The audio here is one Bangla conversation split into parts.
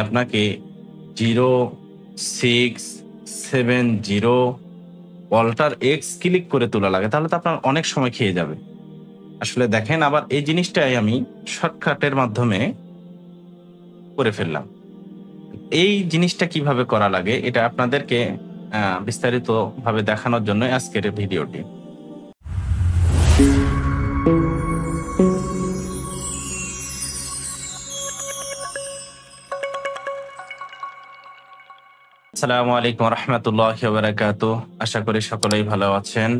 আপনাকে 0670 অল্টার এক্স ক্লিক করে তোলা লাগে, তাহলে তো আপনার অনেক সময় খেয়ে যাবে। আসলে দেখেন, আবার এই জিনিসটাই আমি শর্টকাটের মাধ্যমে করে ফেললাম। এই জিনিসটা কিভাবে করা লাগে এটা আপনাদেরকে বিস্তারিত ভাবে দেখানোর জন্য আজকের এই ভিডিওটি। আসসালামু আলাইকুম রহমতুল্লাহি ওয়া বারাকাতুহু। আশা করি সকলেই ভালো আছেন।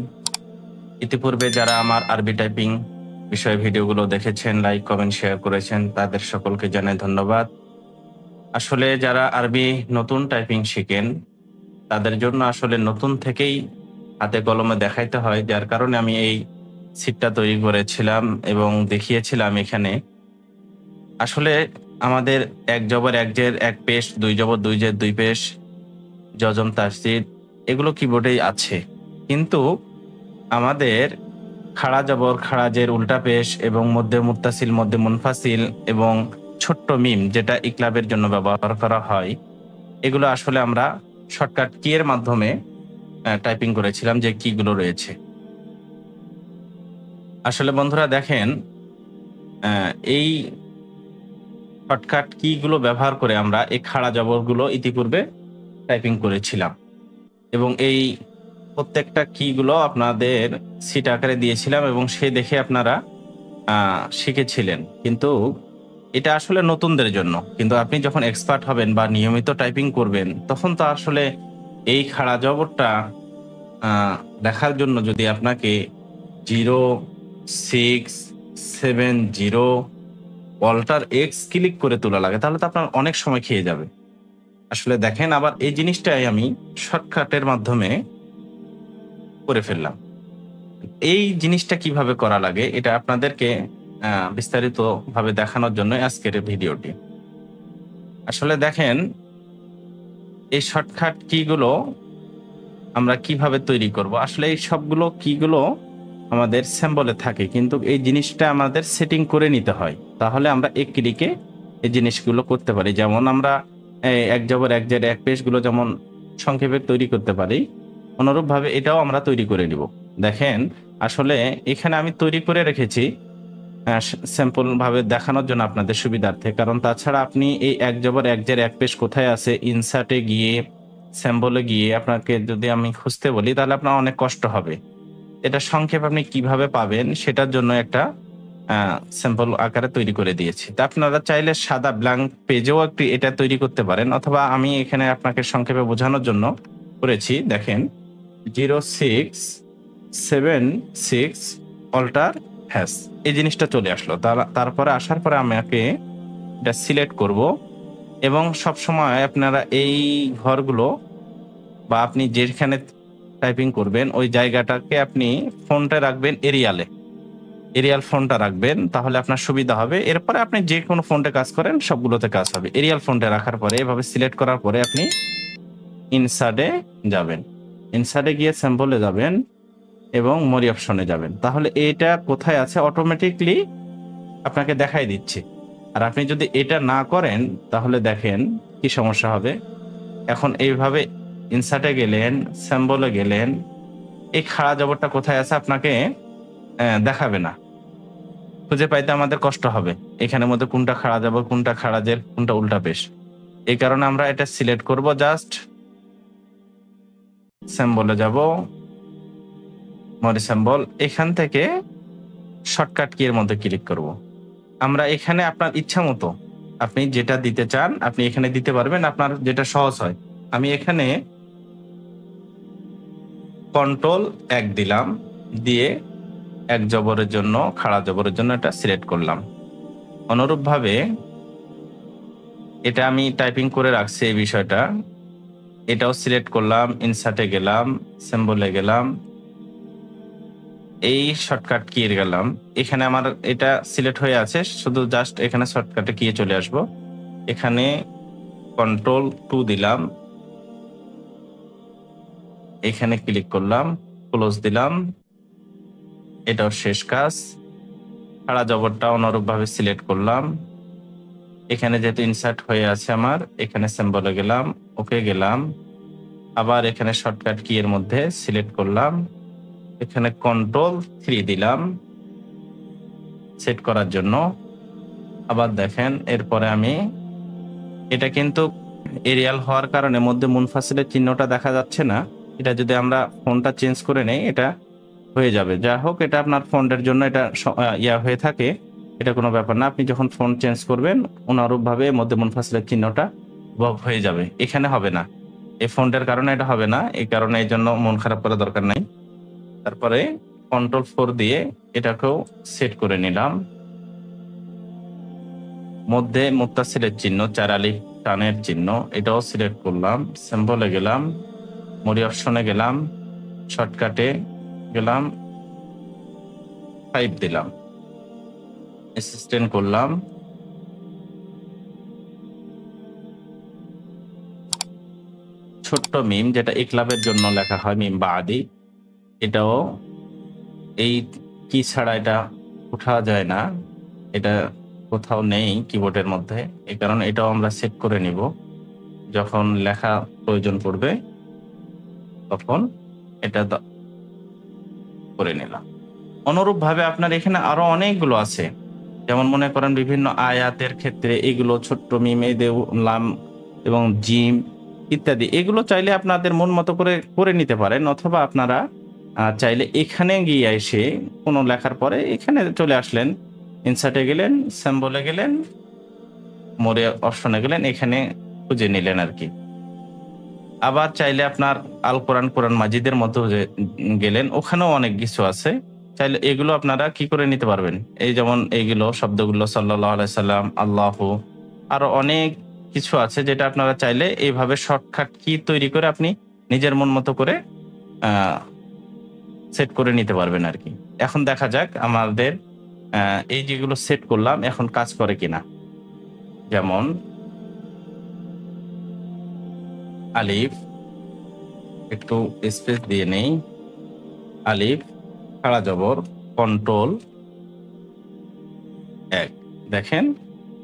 ইতিপূর্বে যারা আমার আরবি টাইপিং বিষয়ে ভিডিওগুলো দেখেছেন, লাইক কমেন্ট শেয়ার করেছেন, তাদের সকলকে জানাই ধন্যবাদ। আসলে যারা আরবি নতুন টাইপিং শিখেন তাদের জন্য আসলে নতুন থেকেই হাতে কলমে দেখাইতে হয়, যার কারণে আমি এই সিটটা তৈরি করেছিলাম এবং দেখিয়েছিলাম। এখানে আসলে আমাদের এক জবর এক জের এক পেশ, দুই জবর দুই জের দুই পেশ, জজম তাসদীদ এগুলো কিবোর্ডেই আছে, কিন্তু আমাদের খাড়া জবর খাড়া জের উল্টা পেশ এবং মধ্যে মুত্তাসিল মধ্যে মুনফাসিল এবং ছোট্ট মিম যেটা ইকলাবের জন্য ব্যবহার করা হয়, এগুলো আসলে আমরা শর্টকাট কি এর মাধ্যমে টাইপিং করেছিলাম, যে কিগুলো রয়েছে। আসলে বন্ধুরা দেখেন, এই শর্টকাট কিগুলো ব্যবহার করে আমরা এই খাড়া জবরগুলো ইতিপূর্বে টাইপিং করেছিলাম এবং এই প্রত্যেকটা কিগুলো আপনাদের সিট আকারে দিয়েছিলাম এবং সে দেখে আপনারা শিখেছিলেন। কিন্তু এটা আসলে নতুনদের জন্য, কিন্তু আপনি যখন এক্সপার্ট হবেন বা নিয়মিত টাইপিং করবেন তখন তো আসলে এই খাড়া জবরটা দেখার জন্য যদি আপনাকে 0670 অল্টার এক্স ক্লিক করে তোলা লাগে, তাহলে তো আপনার অনেক সময় খেয়ে যাবে। আসলে দেখেন, আবার এই জিনিসটাই আমি শর্টকাটের মাধ্যমে করে ফেললাম। এই জিনিসটা কিভাবে করা লাগে এটা আপনাদেরকে বিস্তারিত ভাবে দেখানোর জন্য আজকের এই ভিডিওটি। আসলে দেখেন, এই শর্টকাট কিগুলো আমরা কিভাবে তৈরি করব। আসলে এই সবগুলো কিগুলো আমাদের সিম্বলে থাকে, কিন্তু এই জিনিসটা আমাদের সেটিং করে নিতে হয়, তাহলে আমরা এক ক্লিকে এই জিনিসগুলো করতে পারি। যেমন আমরা এক জবর এক জের এক পেশগুলো যেমন সংক্ষেপে তৈরি করতে পারি, অনুরূপভাবে এটাও আমরা তৈরি করে নিব। দেখেন, আসলে এখানে আমি তৈরি করে রেখেছি স্যাম্পল ভাবে দেখানোর জন্য আপনাদের সুবিধার্থে, কারণ তাছাড়া আপনি এই এক জবর এক জের এক পেশ কোথায় আছে ইনসার্টে গিয়ে স্যাম্পলে গিয়ে আপনাকে যদি আমি খুঁজতে বলি তাহলে আপনার অনেক কষ্ট হবে। এটা সংক্ষেপ আপনি কিভাবে পাবেন সেটার জন্য একটা স্যাম্পল আকারে তৈরি করে দিয়েছি। তা আপনারা চাইলে সাদা ব্ল্যাঙ্ক পেজেও একটি এটা তৈরি করতে পারেন, অথবা আমি এখানে আপনাকে সংক্ষেপে বোঝানোর জন্য করেছি। দেখেন, 0676 অল্টার হ্যাশ এই জিনিসটা চলে আসলো। তারপরে আসার পরে আমাকে এটা সিলেক্ট করব এবং সব সময় আপনারা এই ঘরগুলো বা আপনি যেখানে টাইপিং করবেন ওই জায়গাটাকে আপনি ফন্টে রাখবেন, এরিয়াল ফন্টটা রাখবেন, তাহলে আপনার সুবিধা হবে। এরপরে আপনি যে কোনো ফন্টে কাজ করেন সবগুলোতে কাজ হবে। এরিয়াল ফন্টে রাখার পরে এভাবে সিলেক্ট করার পরে আপনি ইনসার্টে যাবেন, ইনসার্টে গিয়ে স্যাম্পলে যাবেন এবং মরি অপশনে যাবেন, তাহলে এটা কোথায় আছে অটোমেটিকলি আপনাকে দেখাই দিচ্ছে। আর আপনি যদি এটা না করেন তাহলে দেখেন কি সমস্যা হবে। এখন এইভাবে ইনসার্টে গেলেন, স্যাম্বলে গেলেন, এই খাড়া জবরটা কোথায় আছে আপনাকে দেখাবে না, খুঁজে পাইতে আমাদের কষ্ট হবে এখানের মধ্যে কোনটা খাড়া জবর কোনটা খাড়া জের কোনটা উল্টা পেশ। এই কারণে আমরা এটা সিলেক্ট করব, জাস্ট স্যাম্বলে যাব, মরি স্যাম্বল, এখান থেকে শর্টকাট কি এর মধ্যে ক্লিক করব। আমরা এখানে আপনার ইচ্ছা মতো আপনি যেটা দিতে চান আপনি এখানে দিতে পারবেন, আপনার যেটা সহজ হয়। আমি এখানে কন্ট্রোল 1 দিলাম, দিয়ে এক জবরের জন্য খাড়া জবরের জন্য এটা সিলেক্ট করলাম। অনুরূপভাবে এটা আমি টাইপিং করে রাখছি এই বিষয়টা, এটাও সিলেক্ট করলাম, ইনসার্টে গেলাম, সিম্বলে গেলাম, এই শর্টকাট কি এর গেলাম, এখানে আমার এটা সিলেক্ট হয়ে আছে, শুধু জাস্ট এখানে শর্টকাটে কি চলে আসব। এখানে কন্ট্রোল 2 দিলাম, এখানে ক্লিক করলাম, ক্লোজ দিলাম, এটাও শেষ কাজ। খাড়া জবরটা অনুরূপভাবে সিলেক্ট করলাম, এখানে যেহেতু ইনসার্ট হয়ে আছে আমার, এখানে সিম্বলে গেলাম, ওকে গেলাম, আবার এখানে শর্টকাট কি এর মধ্যে সিলেক্ট করলাম, এখানে Ctrl+3 দিলাম সেট করার জন্য। আবার দেখেন এরপরে আমি এটা কিন্তু এরিয়াল হওয়ার কারণে মধ্যে মুনফাসিলের চিহ্নটা দেখা যাচ্ছে না। এটা যদি আমরা ফন্টটা চেঞ্জ করে নেই এটা হয়ে যাবে। যা হোক, এটা আপনার ফন্টের জন্য এটা ইয়া হয়ে থাকে, এটা কোনো ব্যাপার না। আপনি যখন ফন্ট চেঞ্জ করবেন অনুরূপভাবে মধ্যে মুনফাসিলের চিহ্নটা হয়ে যাবে। এখানে হবে না, এই ফন্টের কারণে এটা হবে না, এই কারণে এই জন্য মন খারাপ করার দরকার নাই। তারপরে Ctrl+4 দিয়ে এটাকেও সেট করে নিলাম। মধ্যে মুত্তাসিলের চিহ্ন, 4 আলিফ টানের চিহ্ন, এটাও সিলেক্ট করলাম, সিম্বলে গেলাম, মরি অপশনে গেলাম, শর্টকাটে গেলাম, 5 দিলাম, অ্যাসিস্ট্যান্ট করলাম, ছোট্ট মিম যেটা ইকলাবের জন্য লেখা হয় মিম বাদি, এটাও এই কি ছাড়া এটা উঠা যায় না, এটা কোথাও নেই কিবোর্ডের মধ্যে, এই কারণে এটাও আমরা সেট করে নিব। যখন লেখা প্রয়োজন পড়বে তখন এটা করে নিলাম। অনুরূপভাবে আপনার এখানে আরো অনেকগুলো আছে, যেমন মনে করেন বিভিন্ন আয়াতের ক্ষেত্রে এগুলো ছোট্ট মিম, লাম এবং জিম ইত্যাদি, এগুলো চাইলে আপনাদের মন মতো করে নিতে পারেন, অথবা আপনারা চাইলে এখানে গিয়ে এসে কোনো লেখার পরে এখানে চলে আসলেন, ইনসার্টে গেলেন, সিম্বলে গেলেন, মোরে অপশনে গেলেন, এখানে খুঁজে নিলেন আর কি। আবার চাইলে আপনার আল কোরআন, কোরআন মাজিদের মধ্যে গেলেন, ওখানেও অনেক কিছু আছে, চাইলে এগুলো আপনারা কি করে নিতে পারবেন। এই যেমন এইগুলো শব্দগুলো সাল্লাল্লাহু আলাইহি সাল্লাম, আল্লাহু, আরো অনেক কিছু আছে যেটা আপনারা চাইলে এইভাবে শর্টকাট কি তৈরি করে আপনি নিজের মন মতো করে সেট করে নিতে পারবেন আর কি। এখন দেখা যাক আমাদের এই যেগুলো সেট করলাম এখন কাজ করে কিনা। যেমন আলিফ, একটু স্পেস দিয়ে নেই, আলিফ খাড়া জবর Ctrl+1, দেখেন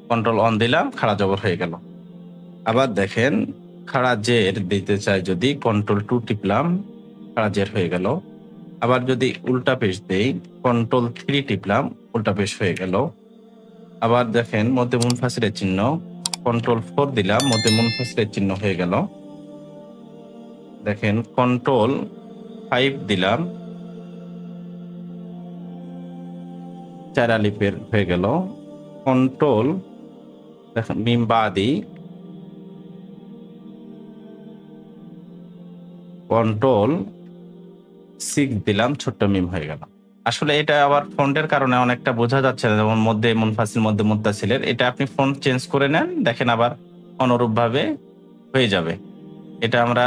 Ctrl+1 দিলাম, খাড়া জবর হয়ে গেল। আবার দেখেন খাড়া জের দিতে চাই যদি Ctrl+2 টিপলাম, খাড়া জের হয়ে গেল। আবার যদি উল্টা পেশ দেই Ctrl+3 টিপলাম, উল্টা পেশ হয়ে গেল। আবার দেখেন মধ্যে মুনফাসিলের চিহ্ন, Ctrl+4 দিলাম, মধ্যে মুনফাসিলের চিহ্ন হয়ে গেল। দেখেন Ctrl+5 দিলাম, 4 আলিফের হয়ে গেল। কন্ট্রোল দেখেন মিম বাদি, Ctrl+6 দিলাম, ছোট্ট মিম হয়ে গেল। আসলে এটা আবার ফন্টের কারণে অনেকটা বোঝা যাচ্ছে না, যেমন মধ্যে মুনফাসিল, মধ্যে মুত্তাসিলের, এটা আপনি ফন্ট চেঞ্জ করে নেন, দেখেন আবার অনুরূপভাবে হয়ে যাবে। এটা আমরা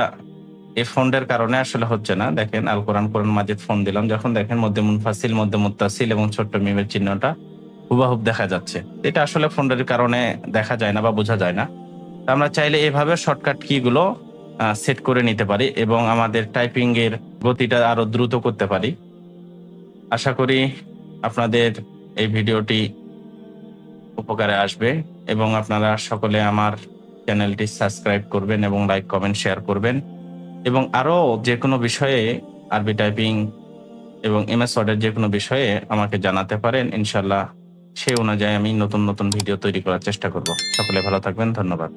এই ফন্টের কারণে আসলে হচ্ছে না। দেখেন আল কোরআন, কোরআন মাজিদ ফন্ট দিলাম, যখন দেখেন মধ্যে মুনফাসিল, মধ্যে মুত্তাসিল এবং ছোট্ট মিমের চিহ্নটা হুবাহুব দেখা যাচ্ছে। এটা আসলে ফন্টের কারণে দেখা যায় না বা বোঝা যায় না। আমরা চাইলে এভাবে শর্টকাট কিগুলো সেট করে নিতে পারি এবং আমাদের টাইপিং এর গতিটা আরো দ্রুত করতে পারি। আশা করি আপনাদের এই ভিডিওটি উপকারে আসবে এবং আপনারা সকলে আমার চ্যানেলটি সাবস্ক্রাইব করবেন এবং লাইক, কমেন্ট, শেয়ার করবেন। এবং আরো যে কোনো বিষয়ে, আরবি টাইপিং এবং এমএস ওয়ার্ডের যে কোনো বিষয়ে আমাকে জানাতে পারেন। ইনশাল্লাহ সেই অনুযায়ী আমি নতুন নতুন ভিডিও তৈরি করার চেষ্টা করব। সকলে ভালো থাকবেন, ধন্যবাদ।